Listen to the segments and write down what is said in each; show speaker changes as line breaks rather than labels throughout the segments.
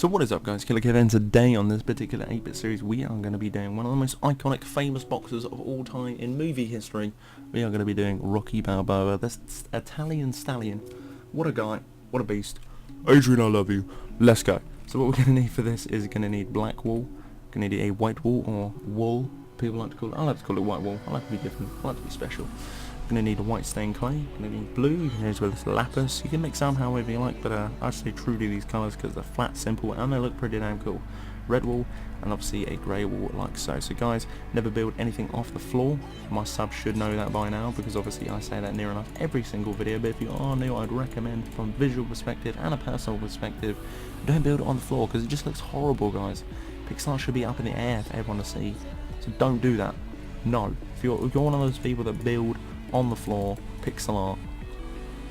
So what is up guys, Killerkev, and today on this particular 8-bit series we are going to be doing one of the most iconic, famous boxes of all time in movie history. We are going to be doing Rocky Balboa, this Italian stallion. What a guy, what a beast. Adrian, I love you. Let's go. So what we're going to need for this is going to need black wool, going to need a white wool or wool, people like to call it. I like to call it white wool, I like to be different, I like to be special. Going to need a white stained clay, going to need blue, you can use with lapis, you can mix some however you like, but I say true to these colours because they're flat, simple, and they look pretty damn cool. Red wool, and obviously a grey wool like so. So guys, never build anything off the floor. My subs should know that by now, because obviously I say that near enough every single video, but if you are new, I'd recommend from a visual perspective and a personal perspective, don't build it on the floor, because it just looks horrible guys. Pixelart should be up in the air for everyone to see, so don't do that. No, if you're one of those people that build on the floor, pixel art,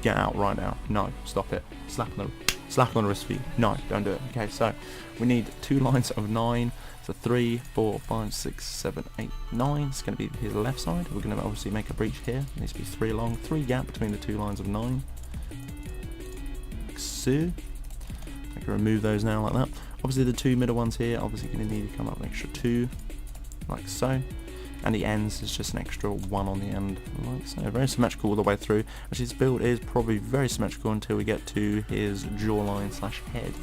get out right now. No, stop it. Slap on the wrist for you. No, don't do it. Okay, so we need 2 lines of 9. So 3, 4, 5, 6, 7, 8, 9. It's going to be his left side. We're going to obviously make a breach here. It needs to be 3 long, 3 gap between the 2 lines of 9. Like so. I can remove those now like that. Obviously the 2 middle ones here, obviously going to need to come up an extra 2, like so. And the ends is just an extra 1 on the end, like so. Very symmetrical all the way through. Actually, his build is probably very symmetrical until we get to his jawline slash head.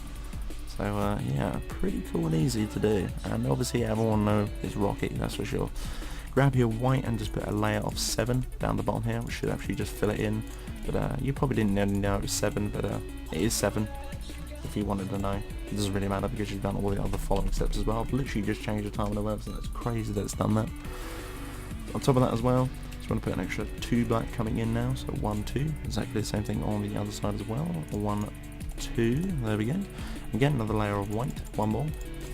So yeah, pretty cool and easy to do. And obviously everyone knows it's Rocky, that's for sure. Grab your white and just put a layer of 7 down the bottom here, which should actually just fill it in. But you probably didn't know it was 7, but it is 7. If you wanted to know, it doesn't really matter because you've done all the other following steps as well. I've literally just changed the time on the website. It's crazy that it's done that. On top of that as well, just want to put an extra 2 black coming in now, so 1, 2, exactly the same thing on the other side as well. 1, 2, there we go. Again, another layer of white, 1 more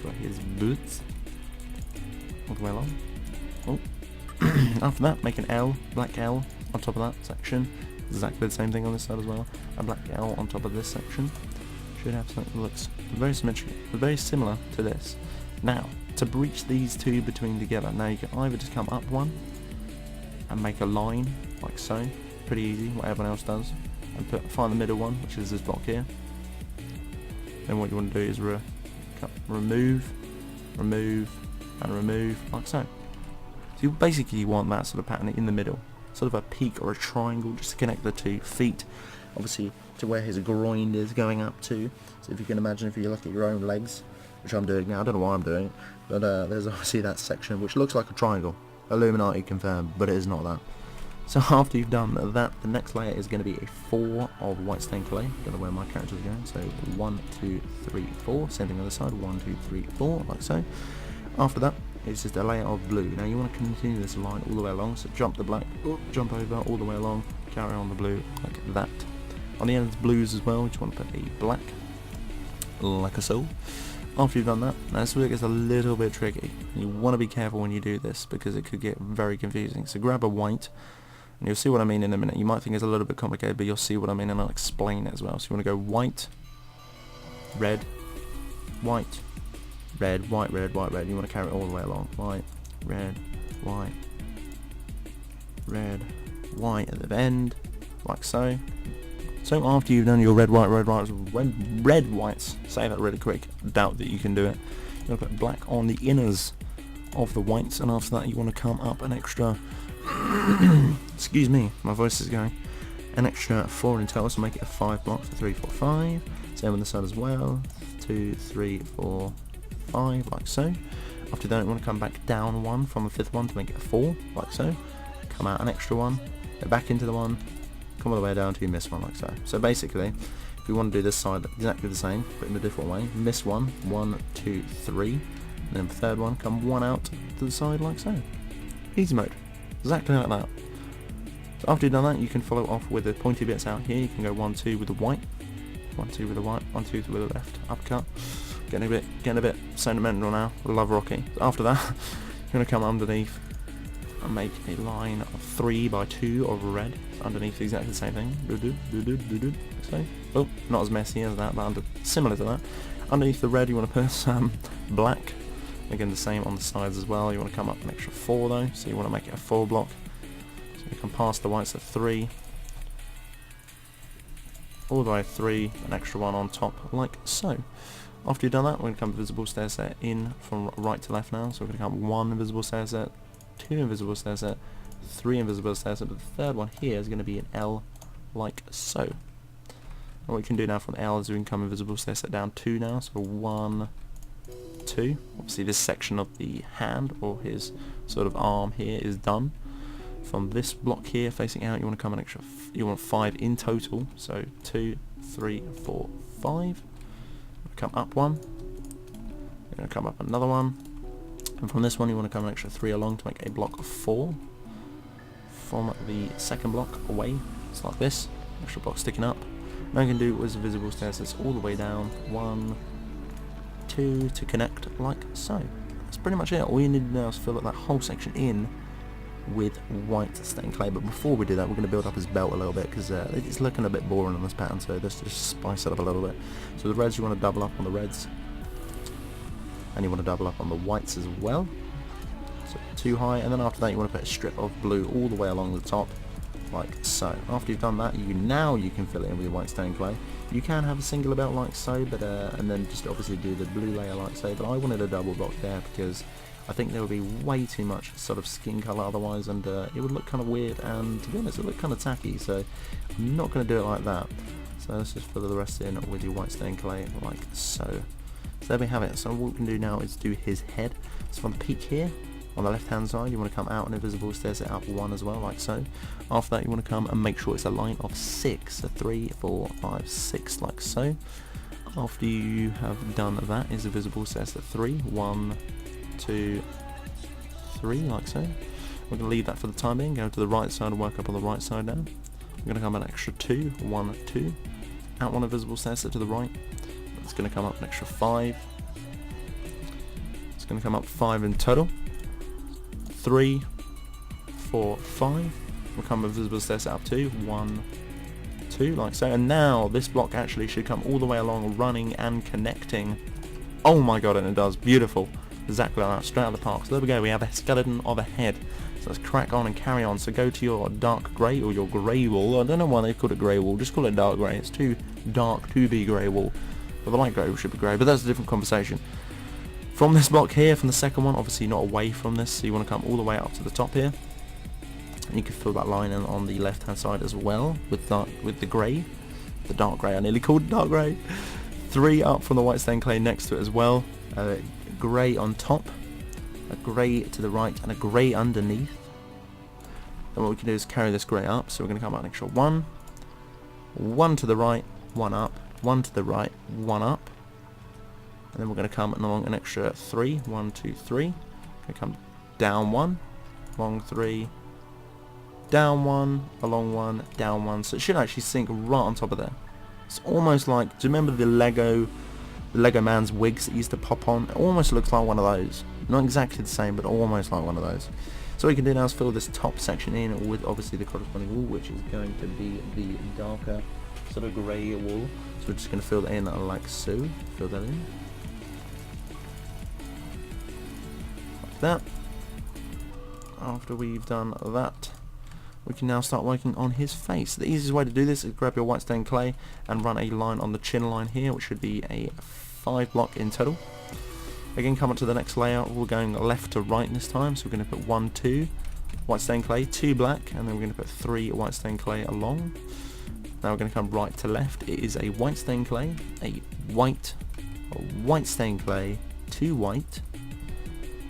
for his boots, all the way along. Oh. After that, make an L, black L on top of that section. Exactly the same thing on this side as well. A black L on top of this section. Should have something that looks very symmetrical, very similar to this. Now, to breach these 2 between together, now you can either just come up 1 and make a line like so, pretty easy, what everyone else does, and find the middle one, which is this block here. Then what you want to do is remove, and remove like so. So you basically want that sort of pattern in the middle, sort of a peak or a triangle, just to connect the 2 feet, obviously to where his groin is going up to. So if you can imagine, if you look at your own legs, which I'm doing now, I don't know why I'm doing it, but there's obviously that section which looks like a triangle. Illuminati confirmed, but it is not that. So after you've done that, the next layer is going to be a 4 of white stained clay. Don't know where my character's going, so 1, 2, 3, 4, same thing on the side, 1, 2, 3, 4, like so. After that, it's just a layer of blue. Now you want to continue this line all the way along, so jump the black, jump over all the way along, carry on the blue, like that. On the ends blues as well, you just want to put a black, like so. After you've done that, now this is where it gets a little bit tricky. You want to be careful when you do this, because it could get very confusing. So grab a white, and you'll see what I mean in a minute. You might think it's a little bit complicated, but you'll see what I mean, and I'll explain it as well. So you want to go white, red, white, red, white, red, white, red. You want to carry it all the way along. White, red, white, red, white at the end, like so. So after you've done your red, white, red, whites, say that really quick, doubt that you can do it. You want to put black on the inners of the whites, and after that you want to come up an extra, excuse me, my voice is going, an extra 4 in total, so make it a 5 block, so 3, 4, 5, same on the side as well, 2, 3, 4, 5, like so. After that you want to come back down 1 from the 5th one to make it a 4, like so, come out an extra 1, go back into the 1, come all the way down till you miss 1 like so. So basically, if you want to do this side exactly the same, but in a different way, miss 1, 1, 2, 3, and then the 3rd one, come 1 out to the side like so. Easy mode. Exactly like that. So after you've done that, you can follow off with the pointy bits out here. You can go 1, 2 with the white, 1, 2 with the white, 1, 2 with the left, uppercut. Getting a bit sentimental now. I love Rocky. So after that, you're going to come underneath and make a line of 3 by 2 of red underneath exactly the same thing. So, oh, not as messy as that, but similar to that. Underneath the red you want to put some black. Again the same on the sides as well. You want to come up an extra 4 though, so you want to make it a 4 block. So you can pass the whites at 3. All the way 3, an extra 1 on top, like so. After you've done that, we're going to come invisible stair set in from right to left now. So we're going to come 1 invisible stair set, 2 invisible stair set, 3 invisible stair set, but the third one here is going to be an L like so. And what we can do now from L is we can come invisible stair set down 2 now. So 1, 2. Obviously this section of the hand or his sort of arm here is done. From this block here facing out, you want to come an extra, you want 5 in total. So 2, 3, 4, 5. Come up 1. You're going to come up another one. And from this one you want to come an extra 3 along to make a block of 4. From the second block away, it's like this. Extra block sticking up. Now you can do is visible stair sets all the way down. 1, 2 to connect like so. That's pretty much it. All you need to do now is fill up that whole section in with white stained clay, but before we do that we're going to build up his belt a little bit because it's looking a bit boring on this pattern, so let's just spice it up a little bit. So the reds, you want to double up on the reds and you want to double up on the whites as well, so 2 high, and then after that you want to put a strip of blue all the way along the top like so. After you've done that, you can fill it in with your white stained clay. You can have a singular belt like so, but and then just obviously do the blue layer like so, but I wanted a double block there because I think there would be way too much sort of skin colour otherwise, and it would look kind of weird, and to be honest it would look kind of tacky, so I'm not going to do it like that. So let's just fill the rest in with your white stained clay like so. So there we have it. So what we can do now is do his head. So from the peak here on the left hand side you want to come out an invisible stair set up 1 as well like so. After that you want to come and make sure it's a line of 6, so 3, 4, 5, 6 like so. After you have done that is a visible stair set 3, 1, 2, 3 like so. We're going to leave that for the time being, go to the right side and work up on the right side now. We're going to come an extra 2, 1, 2, out 1 invisible stair set to the right. It's going to come up an extra 5. It's going to come up 5 in total. 3, 4, 5. We'll come invisible stair set up 2, 1, 2 like so. And now this block actually should come all the way along, running and connecting. Oh my god, and it does. Beautiful. Exactly like that, straight out of the park. So there we go, we have a skeleton of a head. So let's crack on and carry on. So go to your dark grey or your grey wool. I don't know why they called it grey wool, just call it dark grey. It's too dark to be grey wool. But the light grey should be grey, but that's a different conversation. From this block here, from the second one, obviously not away from this, so you want to come all the way up to the top here. And you can fill that line in on the left hand side as well with the grey. The dark grey, I nearly called it dark grey. 3 up from the white stained clay next to it as well. Grey on top, a grey to the right, and a grey underneath. Then what we can do is carry this grey up, so we're going to come out an extra 1, 1 to the right, 1 up, 1 to the right, 1 up, and then we're going to come along an extra 3, 1, 2, 3, going to come down 1, along 3, down 1, along 1, down 1, so it should actually sink right on top of there. It's almost like, do you remember the Lego man's wigs that used to pop on? It almost looks like one of those. Not exactly the same, but almost like one of those. So what we can do now is fill this top section in with obviously the corresponding wool, which is going to be the darker sort of grey wool. So we're just going to fill that in like so. Fill that in. Like that. After we've done that, we can now start working on his face. The easiest way to do this is grab your white stained clay and run a line on the chin line here, which should be a 5 block in total. Again, come up to the next layout. We're going left to right this time, so we're going to put 1, 2 white stained clay, 2 black, and then we're going to put 3 white stained clay along. Now we're going to come right to left. It is a white stained clay, a white stained clay, 2 white,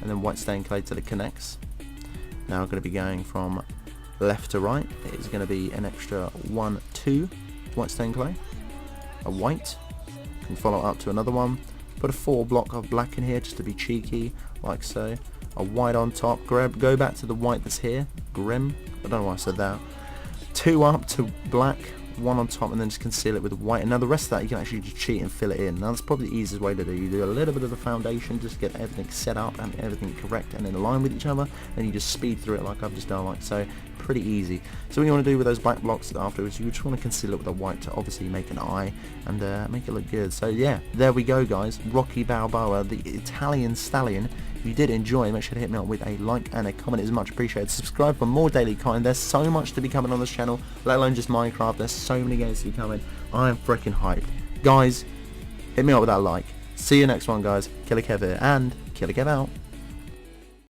and then white stained clay till it connects. Now we're going to be going from left to right. It is going to be an extra 1, 2 white stained clay, a white, can follow up to another one, put a 4 block of black in here just to be cheeky, like so, a white on top, go back to the white that's here, grim, I don't know why I said that, 2 up to black, 1 on top, and then just conceal it with white. And now the rest of that you can actually just cheat and fill it in. Now that's probably the easiest way to do. You do a little bit of the foundation just to get everything set up and everything correct and in line with each other, then you just speed through it like I've just done, like so. Pretty easy. So what you want to do with those black blocks afterwards, you just want to conceal it with a white to obviously make an eye and make it look good. So yeah, there we go guys, Rocky Balboa, the Italian stallion. If you did enjoy, make sure to hit me up with a like and a comment, is much appreciated. Subscribe for more daily content. There's so much to be coming on this channel, let alone just Minecraft. There's so many games to be coming. I am freaking hyped. Guys, hit me up with that like. See you next one, guys. Killerkev here, and Killerkev out.